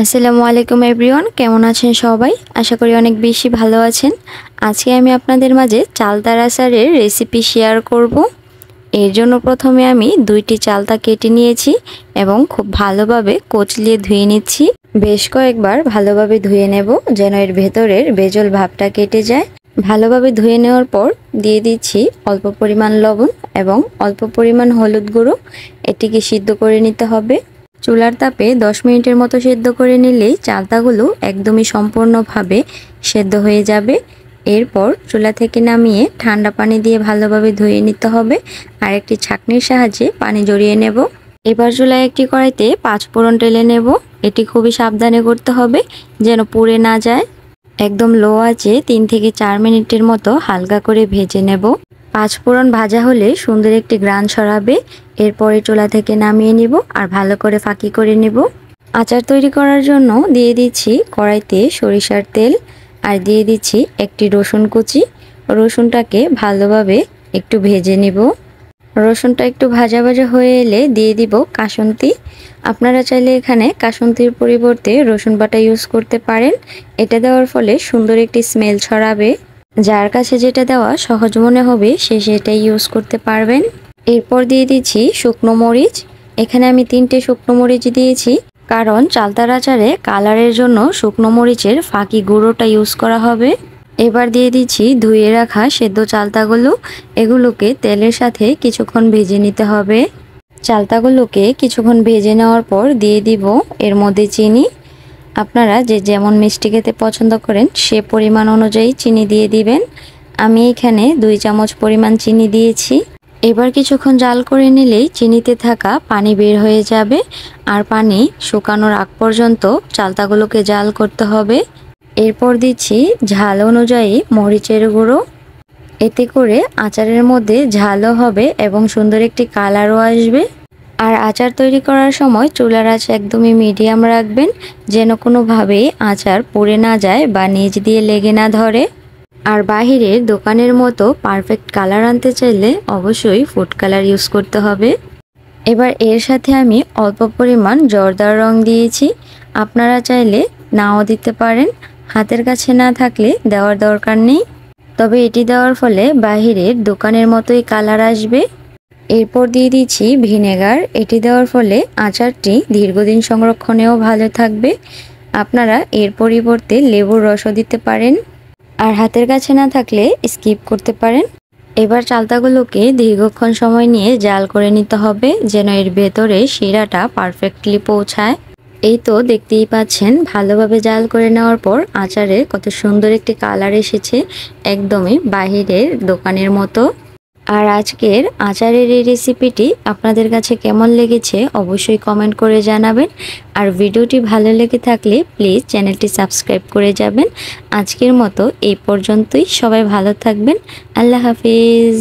আসসালামু আলাইকুম এভরিওয়ান, কেমন আছেন সবাই? আশা করি অনেক বেশি ভালো আছেন। আজকে আমি আপনাদের মাঝে চালতার আচারের রেসিপি শেয়ার করব। এর জন্য প্রথমে আমি 2টি চালতা কেটে নিয়েছি এবং খুব ভালোভাবে কচলিয়ে ধুয়ে নিচ্ছি। বেশ কয়েকবার ভালোভাবে ধুয়ে নেব যেন এর ভেতরের বেজল ভাবটা কেটে যায়। ভালোভাবে ধুয়ে নেওয়ার পর দিয়ে দিচ্ছি অল্প পরিমাণ লবণ এবং অল্প পরিমাণ হলুদ গুঁড়ো। এটিকে সিদ্ধ করে নিতে হবে। চুলার তাপে 10 মিনিটের মতো সেদ্ধ করে নিলেই চালতাগুলো একদমই সম্পূর্ণভাবে সেদ্ধ হয়ে যাবে। এরপর চুলা থেকে নামিয়ে ঠান্ডা পানি দিয়ে ভালোভাবে ধুয়ে নিতে হবে আর একটি ছাঁকনির সাহায্যে পানি ঝরিয়ে নেব। এবার চুলায় একটি কড়াইতে 5 ফোড়ন ঢেলে নেব। এটি খুবই সাবধানে করতে হবে যেন পুড়ে না যায়। একদম লো আঁচে 3 থেকে 4 মিনিটের মতো হালকা করে ভেজে নেব। 5 ফোড়ন ভাজা হলে সুন্দর একটি ঘ্রাণ ছড়াবে। এরপরে চুলা থেকে নামিয়ে নিব আর ভালো করে ফাঁকি করে নেব। আচার তৈরি করার জন্য দিয়ে দিচ্ছি কড়াইতে সরিষার তেল আর দিয়ে দিচ্ছি একটি রসুন কুচি। রসুনটাকে ভালোভাবে একটু ভেজে নিব। রসুনটা একটু ভাজা ভাজা হয়ে এলে দিয়ে দিব কাসুন্দি। আপনারা চাইলে এখানে কাসুন্দির পরিবর্তে রসুন বাটা ইউজ করতে পারেন। এটা দেওয়ার ফলে সুন্দর একটি স্মেল ছড়াবে। যার কাছে যেটা দেওয়া সহজ মনে হবে সে সেটাই ইউজ করতে পারবেন। এরপর দিয়ে দিচ্ছি শুকনো মরিচ। এখানে আমি 3টে শুকনো মরিচ দিয়েছি, কারণ চালতার আচারে কালারের জন্য শুকনো মরিচের ফাঁকি গুঁড়োটা ইউজ করা হবে। এবার দিয়ে দিচ্ছি ধুয়ে রাখা সেদ্ধ চালতাগুলো। এগুলোকে তেলের সাথে কিছুক্ষণ ভেজে নিতে হবে। চালতাগুলোকে কিছুক্ষণ ভেজে নেওয়ার পর দিয়ে দিব এর মধ্যে চিনি। আপনারা যে যেমন মিষ্টি খেতে পছন্দ করেন সে পরিমাণ অনুযায়ী চিনি দিয়ে দিবেন। আমি এখানে 2 চামচ পরিমাণ চিনি দিয়েছি। এবার কিছুক্ষণ জাল করে নিলেই চিনিতে থাকা পানি বের হয়ে যাবে আর পানি শুকানোর আগ পর্যন্ত চালতাগুলোকে জাল করতে হবে। এরপর দিচ্ছি ঝাল অনুযায়ী মরিচের গুঁড়ো। এতে করে আচারের মধ্যে ঝালও হবে এবং সুন্দর একটি কালারও আসবে। আর আচার তৈরি করার সময় চুলার আঁচ একদমই মিডিয়াম রাখবেন যেন কোনোভাবেই আচার পুড়ে না যায় বা নিচ দিয়ে লেগে না ধরে। আর বাহিরের দোকানের মতো পারফেক্ট কালার আনতে চাইলে অবশ্যই ফুড কালার ইউজ করতে হবে। এবার এর সাথে আমি অল্প পরিমাণ জর্দার রং দিয়েছি। আপনারা চাইলে নাও দিতে পারেন, হাতের কাছে না থাকলে দেওয়ার দরকার নেই। তবে এটি দেওয়ার ফলে বাহিরের দোকানের মতোই কালার আসবে। এরপর দিয়ে দিচ্ছি ভিনেগার। এটি দেওয়ার ফলে আচারটি দীর্ঘদিন সংরক্ষণেও ভালো থাকবে। আপনারা এর পরিবর্তে লেবুর রসও দিতে পারেন, আর হাতের কাছে না থাকলে স্কিপ করতে পারেন। এবার চালতাগুলোকে দীর্ঘক্ষণ সময় নিয়ে জাল করে নিতে হবে যেন এর ভেতরে শিরাটা পারফেক্টলি পৌঁছায়। এই তো দেখতেই পাচ্ছেন ভালোভাবে জাল করে নেওয়ার পর আচারে কত সুন্দর একটি কালার এসেছে, একদমই বাহিরের দোকানের মতো। আর আজকের আচারের এই রেসিপিটি আপনাদের কাছে কেমন লেগেছে অবশ্যই কমেন্ট করে জানাবেন। আর ভিডিওটি ভালো লেগে থাকলে প্লিজ চ্যানেলটি সাবস্ক্রাইব করে যাবেন। আজকের মতো এই পর্যন্তই। সবাই ভালো থাকবেন। আল্লাহ হাফিজ।